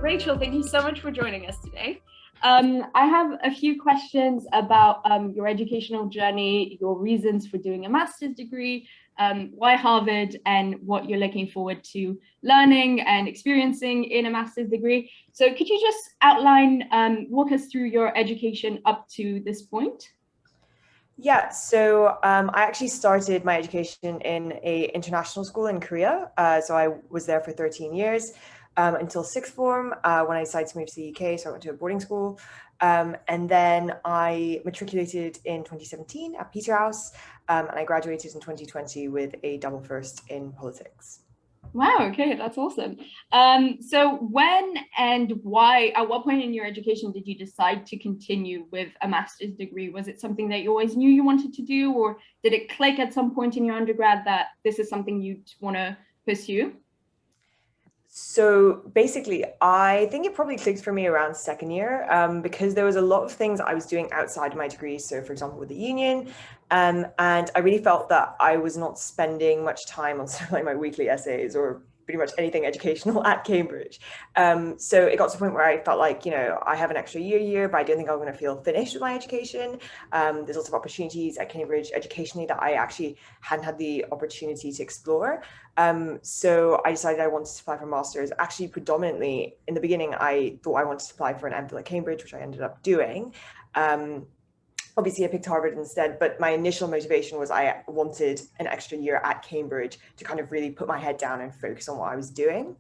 Rachel, thank you so much for joining us today. I have a few questions about your educational journey, your reasons for doing a master's degree, why Harvard, and what you're looking forward to learning and experiencing in a master's degree. So could you just outline, walk us through your education up to this point? Yeah, so I actually started my education in an international school in Korea. So I was there for 13 years until sixth form when I decided to move to the UK. So I went to a boarding school. And then I matriculated in 2017 at Peterhouse, and I graduated in 2020 with a double first in politics. Wow, okay, that's awesome. So when and why, at what point in your education did you decide to continue with a master's degree? Was it something that you always knew you wanted to do, or did it click at some point in your undergrad that this is something you'd want to pursue? So basically, I think it probably clicked for me around second year because there was a lot of things I was doing outside of my degree. So for example, with the union, and I really felt that I was not spending much time on sort of like my weekly essays or pretty much anything educational at Cambridge. So it got to the point where I felt like, I have an extra year here, but I don't think I'm going to feel finished with my education. There's lots of opportunities at Cambridge educationally that I actually hadn't had the opportunity to explore. So I decided I wanted to apply for a master's. Actually, predominantly in the beginning, I thought I wanted to apply for an MPhil at Cambridge, which I ended up doing. Obviously, I picked Harvard instead, but my initial motivation was I wanted an extra year at Cambridge to kind of really put my head down and focus on what I was doing.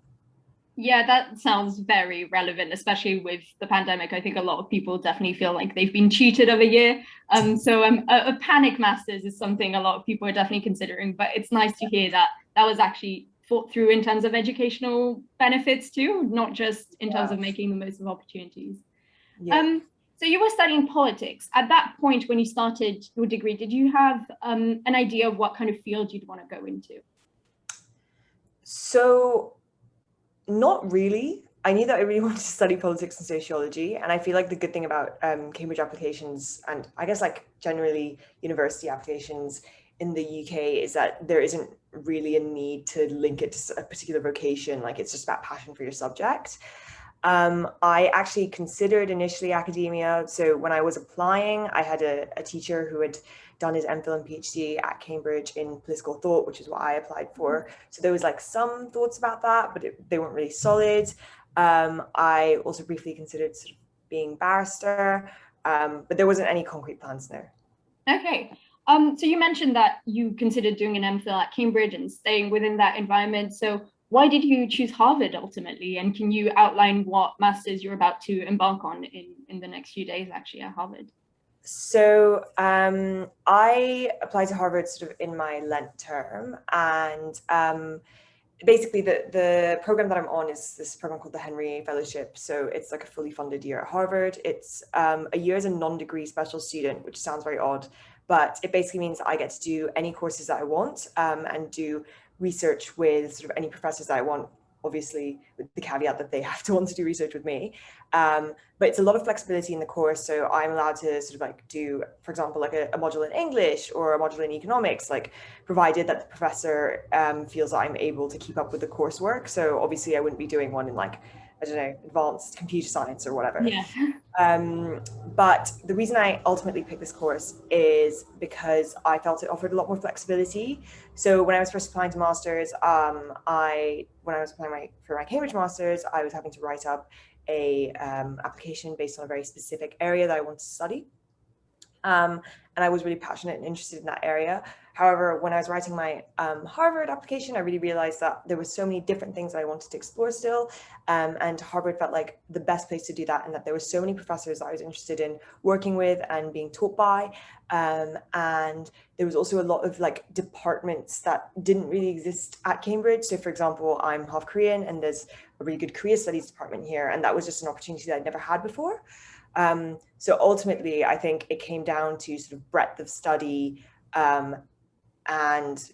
Yeah, that sounds very relevant, especially with the pandemic. I think a lot of people definitely feel like they've been cheated of a year. A panic masters is something a lot of people are definitely considering, but it's nice to hear that that was actually thought through in terms of educational benefits too, not just in terms of making the most of opportunities. Yeah. So you were studying politics. At that point, when you started your degree, did you have an idea of what kind of field you'd want to go into? So not really. I knew that I really wanted to study politics and sociology. And I feel like the good thing about Cambridge applications, and I guess like generally university applications in the UK, is that there isn't really a need to link it to a particular vocation. Like it's just about passion for your subject. I actually considered initially academia. So when I was applying, I had a teacher who had done his MPhil and PhD at Cambridge in political thought, which is what I applied for. So there was like some thoughts about that, but they weren't really solid. I also briefly considered sort of being barrister, but there wasn't any concrete plans there. Okay. So you mentioned that you considered doing an MPhil at Cambridge and staying within that environment. So why did you choose Harvard ultimately? And can you outline what masters you're about to embark on in the next few days actually at Harvard? So I applied to Harvard sort of in my Lent term, and basically the program that I'm on is this program called the Henry Fellowship. So it's like a fully funded year at Harvard. It's a year as a non-degree special student, which sounds very odd, but it basically means that I get to do any courses that I want and do research with sort of any professors that I want, obviously with the caveat that they have to want to do research with me. But it's a lot of flexibility in the course. So I'm allowed to sort of like do, for example, like a module in English or a module in economics, like provided that the professor feels that I'm able to keep up with the coursework. So obviously I wouldn't be doing one in like, I don't know, advanced computer science or whatever. Yeah. But the reason I ultimately picked this course is because I felt it offered a lot more flexibility. So when I was first applying to masters, when I was applying for my Cambridge masters, I was having to write up a application based on a very specific area that I wanted to study. And I was really passionate and interested in that area. However, when I was writing my Harvard application, I really realized that there were so many different things that I wanted to explore still. And Harvard felt like the best place to do that, and that there were so many professors that I was interested in working with and being taught by. And there was also a lot of like departments that didn't really exist at Cambridge. So for example, I'm half Korean and there's a really good Korea studies department here. And that was just an opportunity that I'd never had before. So ultimately, I think it came down to sort of breadth of study, and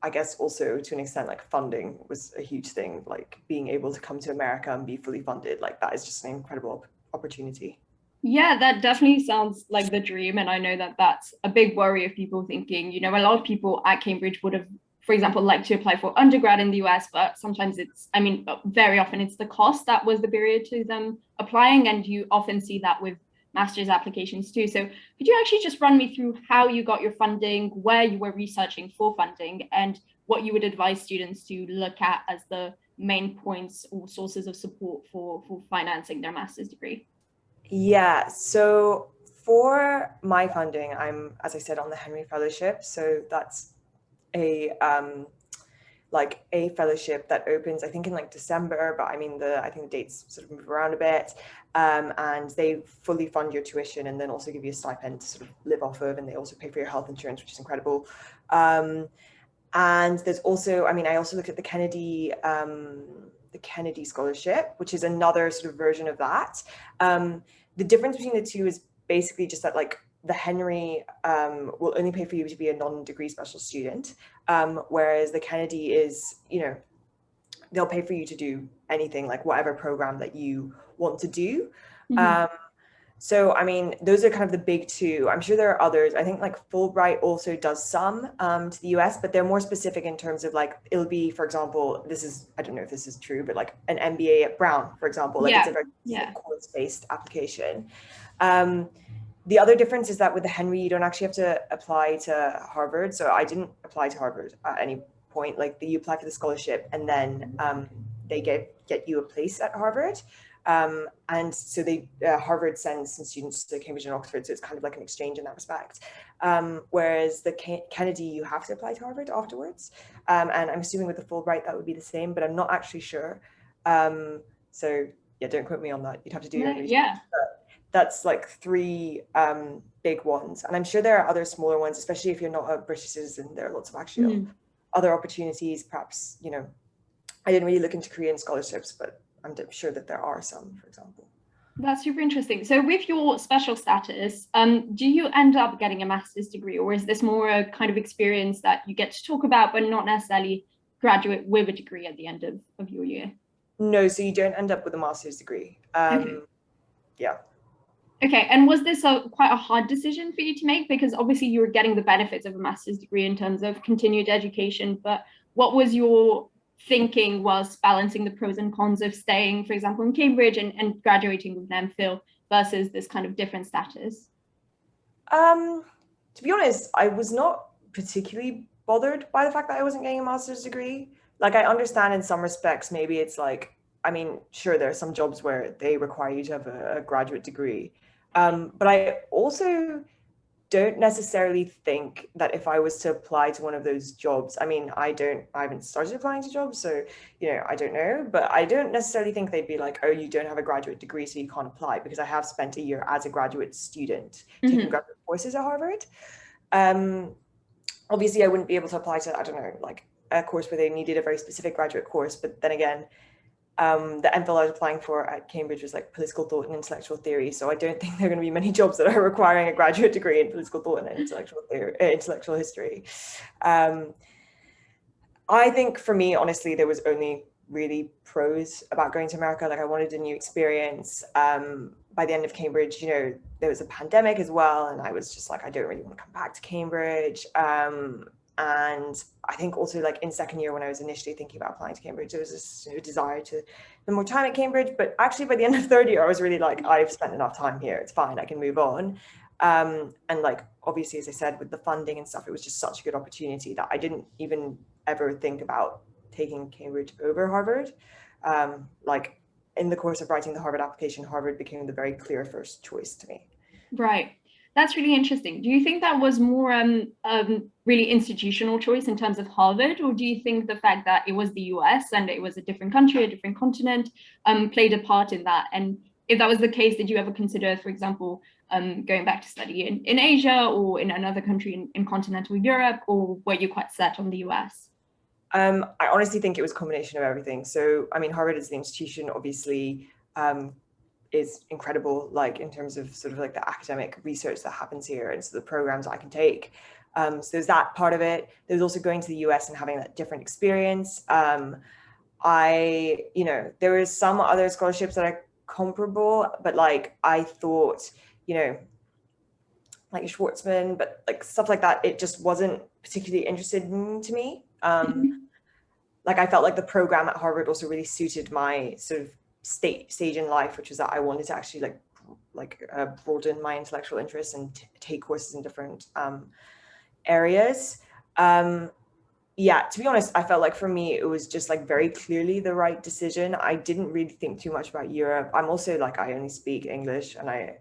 I guess also to an extent, like funding was a huge thing, like being able to come to America and be fully funded, like that is just an incredible opportunity. Yeah, that definitely sounds like the dream. And I know that that's a big worry of people thinking, a lot of people at Cambridge would have for example, like to apply for undergrad in the US, but sometimes it's, I mean, very often it's the cost that was the barrier to them applying. And you often see that with master's applications too. So could you actually just run me through how you got your funding, where you were researching for funding, and what you would advise students to look at as the main points or sources of support for financing their master's degree? Yeah, so for my funding, I'm, as I said, on the Henry Fellowship. So that's a like a fellowship that opens, I think, in like December, but I mean, I think the dates sort of move around a bit. And they fully fund your tuition and then also give you a stipend to sort of live off of, and they also pay for your health insurance, which is incredible. And there's also, I mean, I also looked at the Kennedy Scholarship, which is another sort of version of that. The difference between the two is basically just that, like, the Henry will only pay for you to be a non-degree special student, whereas the Kennedy is, they'll pay for you to do anything, like whatever program that you want to do. Mm-hmm. So, I mean, those are kind of the big two. I'm sure there are others. I think like Fulbright also does some to the US, but they're more specific in terms of like, it'll be, for example, I don't know if this is true, but like an MBA at Brown, for example, like it's a very course-based application. The other difference is that with the Henry, you don't actually have to apply to Harvard. So I didn't apply to Harvard at any point. Like you apply for the scholarship and then they get you a place at Harvard. And so Harvard sends some students to Cambridge and Oxford. So it's kind of like an exchange in that respect. Whereas the Kennedy, you have to apply to Harvard afterwards. And I'm assuming with the Fulbright, that would be the same, but I'm not actually sure. So yeah, don't quote me on that. You'd have to do your research. Yeah. That's like three big ones. And I'm sure there are other smaller ones, especially if you're not a British citizen. There are lots of actual other opportunities. Perhaps, I didn't really look into Korean scholarships, but I'm sure that there are some, for example. That's super interesting. So with your special status, do you end up getting a master's degree, or is this more a kind of experience that you get to talk about, but not necessarily graduate with a degree at the end of your year? No, so you don't end up with a master's degree. Okay. Yeah. Okay, and was this quite a hard decision for you to make? Because obviously you were getting the benefits of a master's degree in terms of continued education, but what was your thinking whilst balancing the pros and cons of staying, for example, in Cambridge and graduating with an MPhil versus this kind of different status? To be honest, I was not particularly bothered by the fact that I wasn't getting a master's degree. Like, I understand in some respects, maybe it's like, I mean, sure, there are some jobs where they require you to have a graduate degree. But I also don't necessarily think that if I was to apply to one of those jobs, I mean, I haven't started applying to jobs, so, I don't know, but I don't necessarily think they'd be like, oh, you don't have a graduate degree, so you can't apply, because I have spent a year as a graduate student taking graduate courses at Harvard. Obviously, I wouldn't be able to apply to, I don't know, like a course where they needed a very specific graduate course, but then again, the MPhil I was applying for at Cambridge was like political thought and intellectual theory. So I don't think there are going to be many jobs that are requiring a graduate degree in political thought and intellectual history. I think for me, honestly, there was only really pros about going to America. Like, I wanted a new experience. By the end of Cambridge, there was a pandemic as well. And I was just like, I don't really want to come back to Cambridge. And I think also, like, in second year, when I was initially thinking about applying to Cambridge, there was this desire to spend more time at Cambridge. But actually, by the end of third year, I was really like, I've spent enough time here. It's fine. I can move on. And like, obviously, as I said, with the funding and stuff, it was just such a good opportunity that I didn't even ever think about taking Cambridge over Harvard. Like, in the course of writing the Harvard application, Harvard became the very clear first choice to me. Right. That's really interesting. Do you think that was more really institutional choice in terms of Harvard, or do you think the fact that it was the US and it was a different country, a different continent, played a part in that? And if that was the case, did you ever consider, for example, going back to study in Asia or in another country in continental Europe, or were you quite set on the US? I honestly think it was a combination of everything. So, I mean, Harvard as an institution, obviously, is incredible, like in terms of sort of like the academic research that happens here and so the programs I can take. So there's that part of it. There's also going to the US and having that different experience. There is some other scholarships that are comparable, but like I thought, like Schwartzman, but like stuff like that, it just wasn't particularly interested to me. Like I felt like the program at Harvard also really suited my sort of stage in life, which was that I wanted to actually broaden my intellectual interests and take courses in different areas. Yeah, to be honest, I felt like for me, it was just like very clearly the right decision. I didn't really think too much about Europe. I'm also like, I only speak English, and I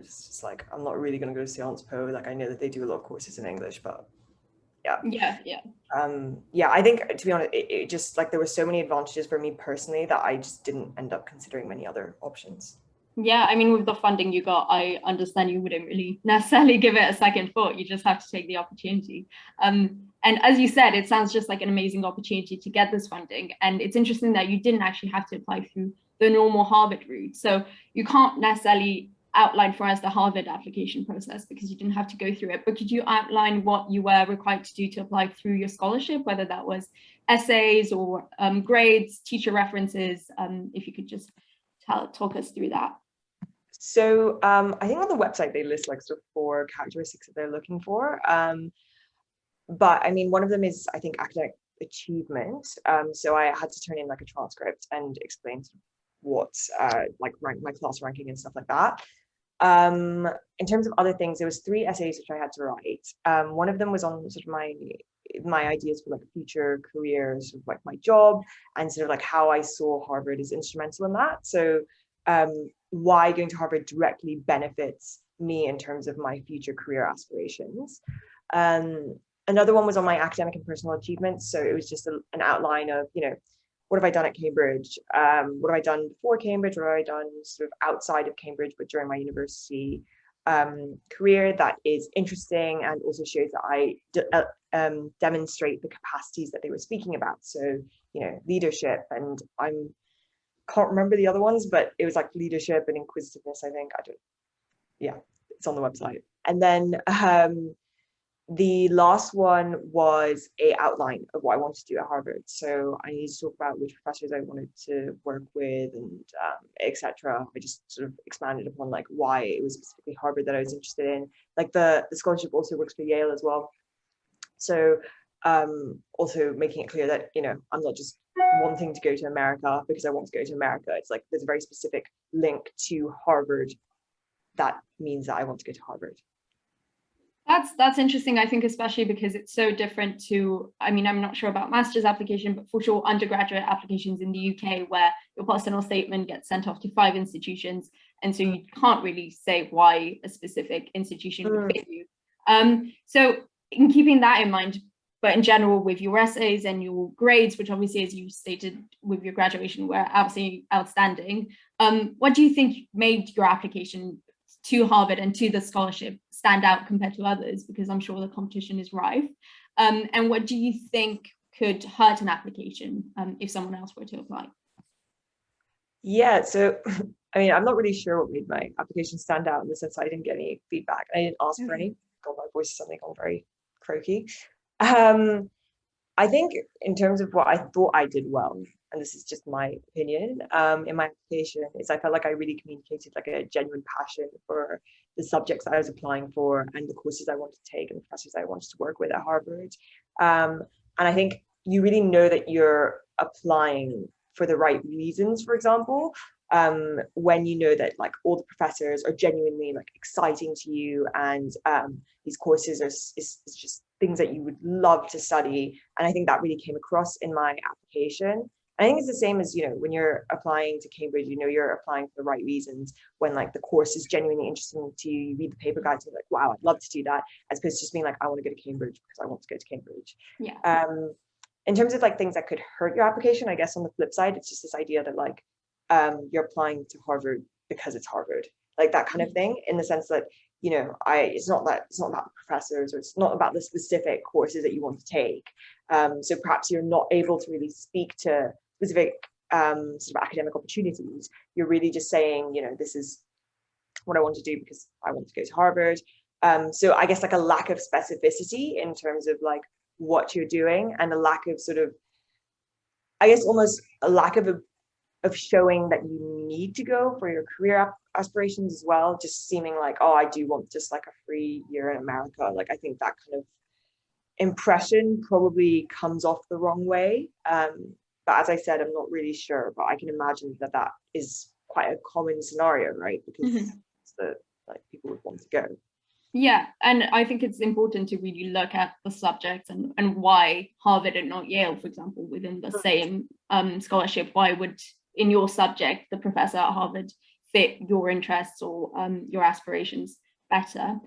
just like, I'm not really going to go to Sciences Po. Like, I know that they do a lot of courses in English, but yeah. Yeah, I think, to be honest, it just like, there were so many advantages for me personally that I just didn't end up considering many other options. Yeah, I mean, with the funding you got, I understand you wouldn't really necessarily give it a second thought. You just have to take the opportunity. And as you said, it sounds just like an amazing opportunity to get this funding. And it's interesting that you didn't actually have to apply through the normal Harvard route. So you can't necessarily outline for us the Harvard application process because you didn't have to go through it. But could you outline what you were required to do to apply through your scholarship, whether that was essays or grades, teacher references? If you could just talk us through that. So I think on the website they list like sort of 4 characteristics that they're looking for. But I mean, one of them is, I think, academic achievement. So I had to turn in like a transcript and explain what like my class ranking and stuff like that. In terms of other things, there was 3 essays which I had to write. One of them was on sort of my ideas for like future career, sort of like my job, and sort of like how I saw Harvard as instrumental in that. So why going to Harvard directly benefits me in terms of my future career aspirations. Another one was on my academic and personal achievements. So it was just an outline of, what have I done at Cambridge? What have I done before Cambridge? What have I done sort of outside of Cambridge, but during my university career that is interesting and also shows that I demonstrate the capacities that they were speaking about. So, leadership, and can't remember the other ones, but it was like leadership and inquisitiveness, I think. It's on the website. And then the last one was a outline of what I wanted to do at Harvard. So I needed to talk about which professors I wanted to work with and etc. I just sort of expanded upon like why it was specifically Harvard that I was interested in. Like the scholarship also works for Yale as well. So also making it clear that, I'm not just wanting to go to America because I want to go to America. It's like there's a very specific link to Harvard that means that I want to go to Harvard. That's interesting, I think, especially because it's so different to, I mean, I'm not sure about master's application, but for sure undergraduate applications in the UK where your personal statement gets sent off to 5 institutions. And so you can't really say why a specific institution would fit you. So in keeping that in mind, but in general with your essays and your grades, which obviously, as you stated with your graduation, were absolutely outstanding. What do you think made your application to Harvard and to the scholarship stand out compared to others? Because I'm sure the competition is rife. And what do you think could hurt an application if someone else were to apply? Yeah, so I mean, I'm not really sure what made my application stand out in the sense that I didn't get any feedback. I didn't ask for any. God, my voice is suddenly gone very croaky. I think in terms of what I thought I did well, and this is just my opinion, in my application, is I felt like I really communicated like a genuine passion for the subjects that I was applying for and the courses I wanted to take and the professors I wanted to work with at Harvard. And I think you really know that you're applying for the right reasons, for example, when you know that like all the professors are genuinely like exciting to you, and these courses is just things that you would love to study. And I think that really came across in my application. I think it's the same as, when you're applying to Cambridge, you're applying for the right reasons. When like the course is genuinely interesting to you, you read the paper guides and you're like, wow, I'd love to do that, as opposed to just being like, I want to go to Cambridge because I want to go to Cambridge. Yeah. In terms of like things that could hurt your application, I guess on the flip side, it's just this idea that like you're applying to Harvard because it's Harvard, like that kind of thing, in the sense that, it's not about the professors, or it's not about the specific courses that you want to take. So perhaps you're not able to really speak to specific sort of academic opportunities. You're really just saying, this is what I want to do because I want to go to Harvard. So I guess like a lack of specificity in terms of like what you're doing, and a lack of sort of, I guess almost a lack of showing that you need to go for your career aspirations as well, just seeming like, oh, I do want just like a free year in America. Like I think that kind of impression probably comes off the wrong way. But as I said, I'm not really sure, but I can imagine that that is quite a common scenario, right? Because it's the like people would want to go. Yeah, and I think it's important to really look at the subjects and why Harvard and not Yale, for example, within the same scholarship. Why would, in your subject, the professor at Harvard fit your interests or your aspirations better?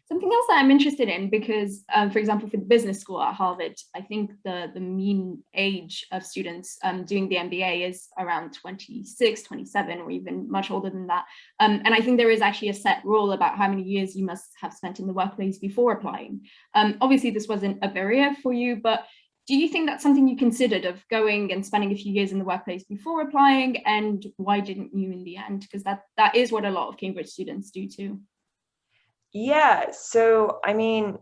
Something else that I'm interested in, because, for example, for the business school at Harvard, I think the mean age of students doing the MBA is around 26, 27, or even much older than that. And I think there is actually a set rule about how many years you must have spent in the workplace before applying. Obviously, this wasn't a barrier for you, but do you think that's something you considered, of going and spending a few years in the workplace before applying? And why didn't you in the end? Because that is what a lot of Cambridge students do too. Yeah, so I mean,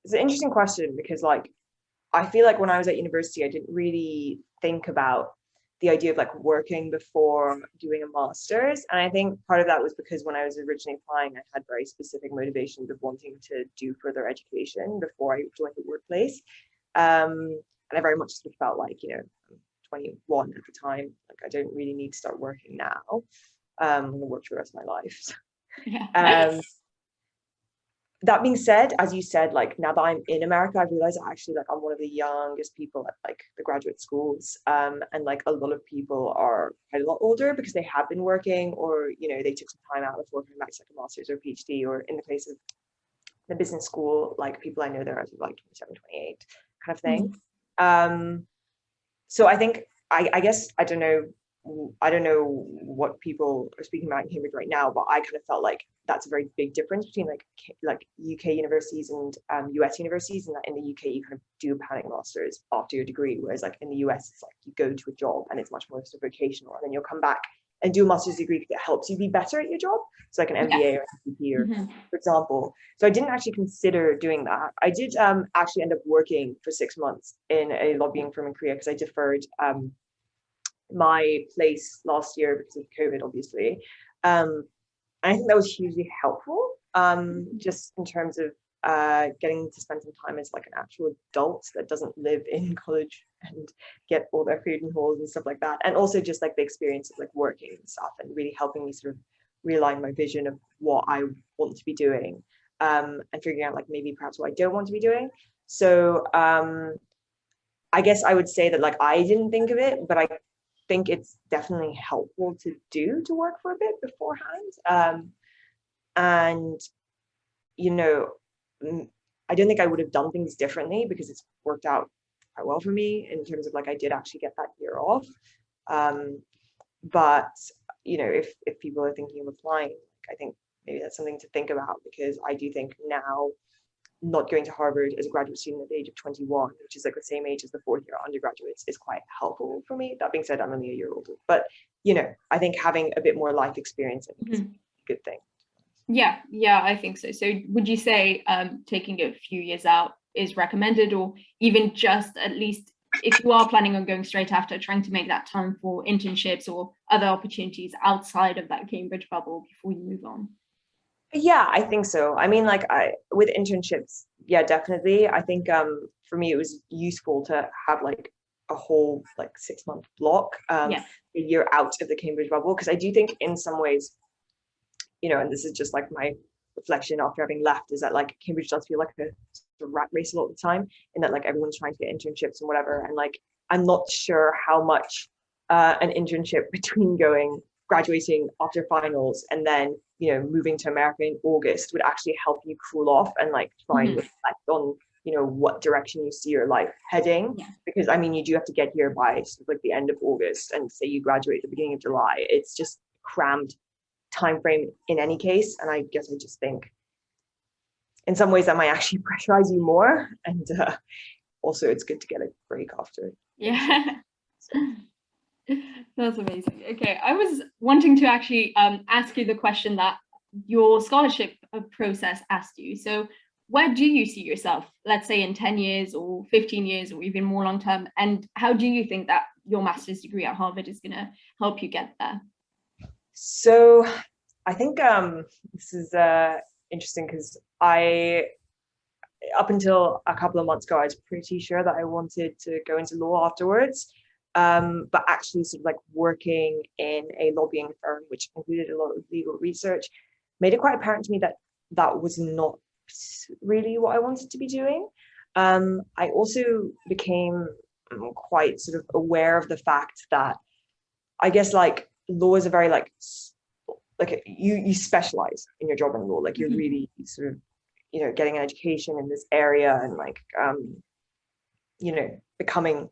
it's an interesting question because like I feel like when I was at university, I didn't really think about the idea of like working before doing a master's. And I think part of that was because when I was originally applying, I had very specific motivations of wanting to do further education before I joined the workplace. And I very much sort of felt like, you know, I'm 21 at the time, like I don't really need to start working now. I'm going to work for the rest of my life. Yeah. That being said, as you said, like now that I'm in America, I've realized actually like I'm one of the youngest people at like the graduate schools. And like a lot of people are quite a lot older because they have been working, or, you know, they took some time out before coming back to like a master's or PhD, or in the case of the business school, like people I know they're like 27, 28 kind of thing. So I think, I guess, I don't know what people are speaking about in Cambridge right now, but I kind of felt like that's a very big difference between like UK universities and US universities, and that in the UK you kind of do a panic master's after your degree, whereas like in the US it's like you go to a job and it's much more sort of vocational, and then you'll come back and do a master's degree that helps you be better at your job. So like an MBA or an MPP, or for example. So I didn't actually consider doing that. I did actually end up working for 6 months in a lobbying firm in Korea because I deferred my place last year because of COVID, obviously. And I think that was hugely helpful, just in terms of getting to spend some time as like an actual adult that doesn't live in college and get all their food in halls and stuff like that. And also just like the experience of like working and stuff, and really helping me sort of realign my vision of what I want to be doing, and figuring out like maybe perhaps what I don't want to be doing. So I guess I would say that like I didn't think of it, but I think it's definitely helpful to work for a bit beforehand. And, you know, I don't think I would have done things differently because it's worked out quite well for me in terms of like I did actually get that year off. But, you know, if people are thinking of applying, I think maybe that's something to think about, because I do think now not going to Harvard as a graduate student at the age of 21, which is like the same age as the fourth year undergraduates, is quite helpful for me. That being said, I'm only a year older, but you know, I think having a bit more life experience is a good thing. Yeah, I think so. So would you say taking a few years out is recommended, or even just at least if you are planning on going straight after, trying to make that time for internships or other opportunities outside of that Cambridge bubble before you move on? Yeah, I think so. I mean, like with internships, yeah, definitely. I think for me it was useful to have like a whole like 6-month block, a year out of the Cambridge bubble, because I do think in some ways, you know, and this is just like my reflection after having left, is that like Cambridge does feel like a sort of rat race a lot of the time, in that like everyone's trying to get internships and whatever, and like I'm not sure how much an internship between graduating after finals and then, you know, moving to America in August would actually help you cool off and like try and reflect on, you know, what direction you see your life heading. Because I mean, you do have to get here by sort of like the end of August, and say you graduate at the beginning of July, it's just crammed time frame in any case. And I guess I just think in some ways that might actually pressurize you more, and also it's good to get a break after. That's amazing. Okay, I was wanting to actually ask you the question that your scholarship process asked you. So where do you see yourself, let's say in 10 years or 15 years or even more long term? And how do you think that your master's degree at Harvard is going to help you get there? So I think this is interesting, because up until a couple of months ago, I was pretty sure that I wanted to go into law afterwards. But actually sort of like working in a lobbying firm, which included a lot of legal research, made it quite apparent to me that that was not really what I wanted to be doing. I also became quite sort of aware of the fact that I guess like law is a very like you specialize in your job in law, like you're really sort of, you know, getting an education in this area and like you know, becoming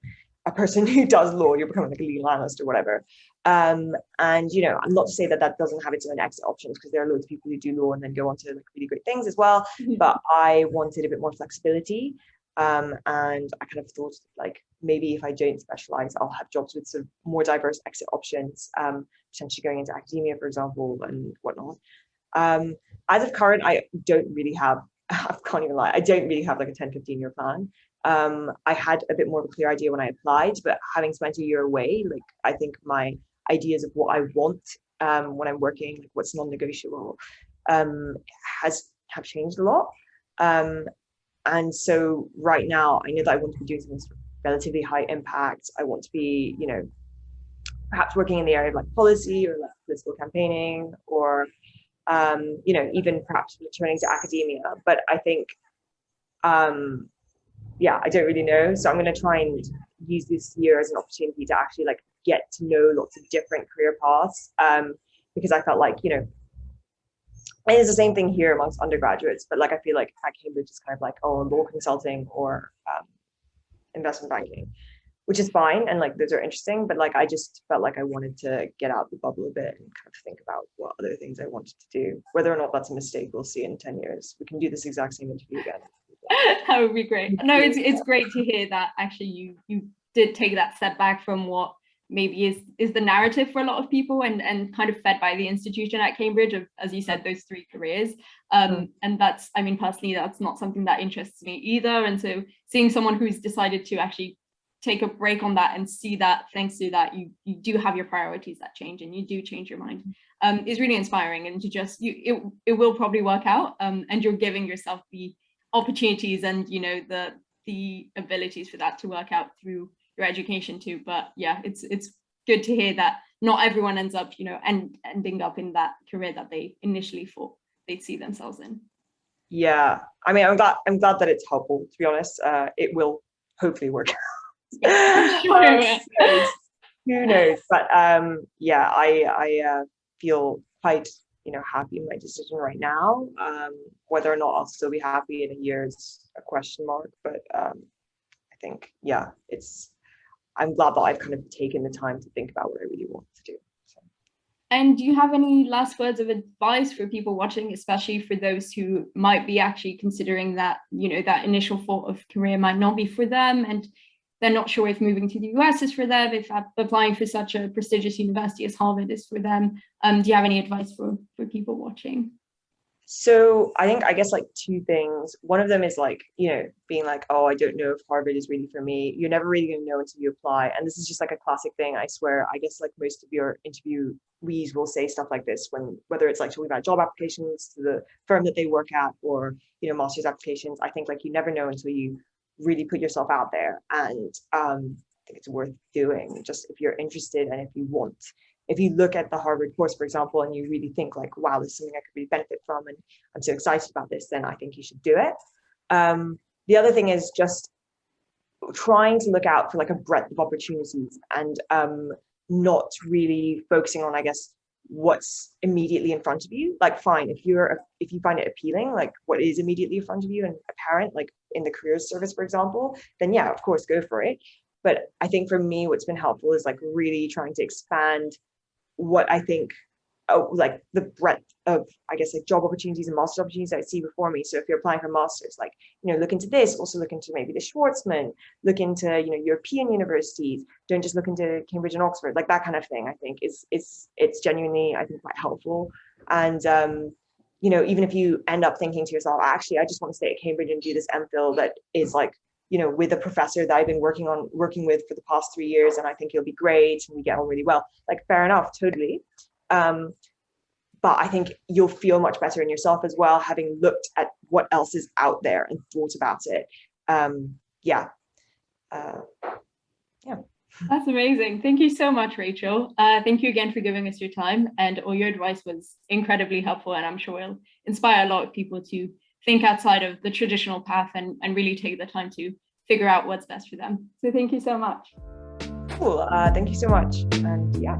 a person who does law, you're becoming like a legal analyst or whatever. And you know, I'm not to say that that doesn't have its own exit options, because there are loads of people who do law and then go on to like really great things as well. But I wanted a bit more flexibility. And I kind of thought like maybe if I don't specialize, I'll have jobs with sort of more diverse exit options, potentially going into academia, for example, and whatnot. As of current, I don't really have, I can't even lie, I don't really have like a 10-15 year plan. I had a bit more of a clear idea when I applied, but having spent a year away, like I think my ideas of what I want when I'm working, like what's non-negotiable, have changed a lot. And so right now, I know that I want to be doing something relatively high impact. I want to be, you know, perhaps working in the area of like policy or like political campaigning, or you know, even perhaps returning to academia. But I think yeah, I don't really know. So I'm going to try and use this year as an opportunity to actually like get to know lots of different career paths, because I felt like, you know, and it's the same thing here amongst undergraduates, but like I feel like at Cambridge it's kind of like, oh, law consulting or investment banking, which is fine, and like those are interesting, but like I just felt like I wanted to get out the bubble a bit and kind of think about what other things I wanted to do. Whether or not that's a mistake, we'll see in 10 years. We can do this exact same interview again. That would be great. No, it's great to hear that actually you did take that step back from what maybe is the narrative for a lot of people, and kind of fed by the institution at Cambridge of, as you said, those 3 careers. And that's, I mean, personally, that's not something that interests me either. And so seeing someone who's decided to actually take a break on that and see that thanks to that you do have your priorities that change and you do change your mind is really inspiring. And to just it will probably work out, and you're giving yourself the opportunities and, you know, the abilities for that to work out through your education too. But yeah, it's good to hear that not everyone ends up, you know, ending up in that career that they initially thought they'd see themselves in. Yeah, I mean, I'm glad that it's helpful, to be honest. It will hopefully work out. Sure. Who knows? But yeah, I feel quite, you know, happy in my decision right now. Whether or not I'll still be happy in a year is a question mark, but I think, yeah, I'm glad that I've kind of taken the time to think about what I really want to do. So. And do you have any last words of advice for people watching, especially for those who might be actually considering that, you know, that initial thought of career might not be for them, and they're not sure if moving to the US is for them, if applying for such a prestigious university as Harvard is for them? Do you have any advice for people watching? So I guess like 2 things. One of them is like, you know, being like, oh, I don't know if Harvard is really for me. You're never really going to know until you apply. And this is just like a classic thing, I swear. I guess like most of your interviewees will say stuff like this when, whether it's like talking about job applications to the firm that they work at, or, you know, master's applications. I think like you never know until you really put yourself out there. And I think it's worth doing, just if you're interested and if you want. If you look at the Harvard course, for example, and you really think like, wow, this is something I could really benefit from, and I'm so excited about this, then I think you should do it. The other thing is just trying to look out for like a breadth of opportunities, and not really focusing on, I guess, what's immediately in front of you. Like, fine, if you find it appealing, like what is immediately in front of you and apparent, like in the careers service, for example, then yeah, of course, go for it. But I think for me, what's been helpful is like really trying to expand what I think, like the breadth of, I guess, like job opportunities and master opportunities I see before me. So if you're applying for masters, like, you know, look into this, also look into maybe the Schwarzman, look into, you know, European universities, don't just look into Cambridge and Oxford, like that kind of thing. I think it's genuinely, I think, quite helpful. And you know, even if you end up thinking to yourself, actually, I just want to stay at Cambridge and do this MPhil that is like, you know, with a professor that I've been working with for the past 3 years, and I think he'll be great and we get on really well, like, fair enough, totally. But but I think you'll feel much better in yourself as well, having looked at what else is out there and thought about it. Yeah. That's amazing. Thank you so much, Rachel. Thank you again for giving us your time, and all your advice was incredibly helpful, and I'm sure will inspire a lot of people to think outside of the traditional path and really take the time to figure out what's best for them. So thank you so much. Cool. Thank you so much. And yeah.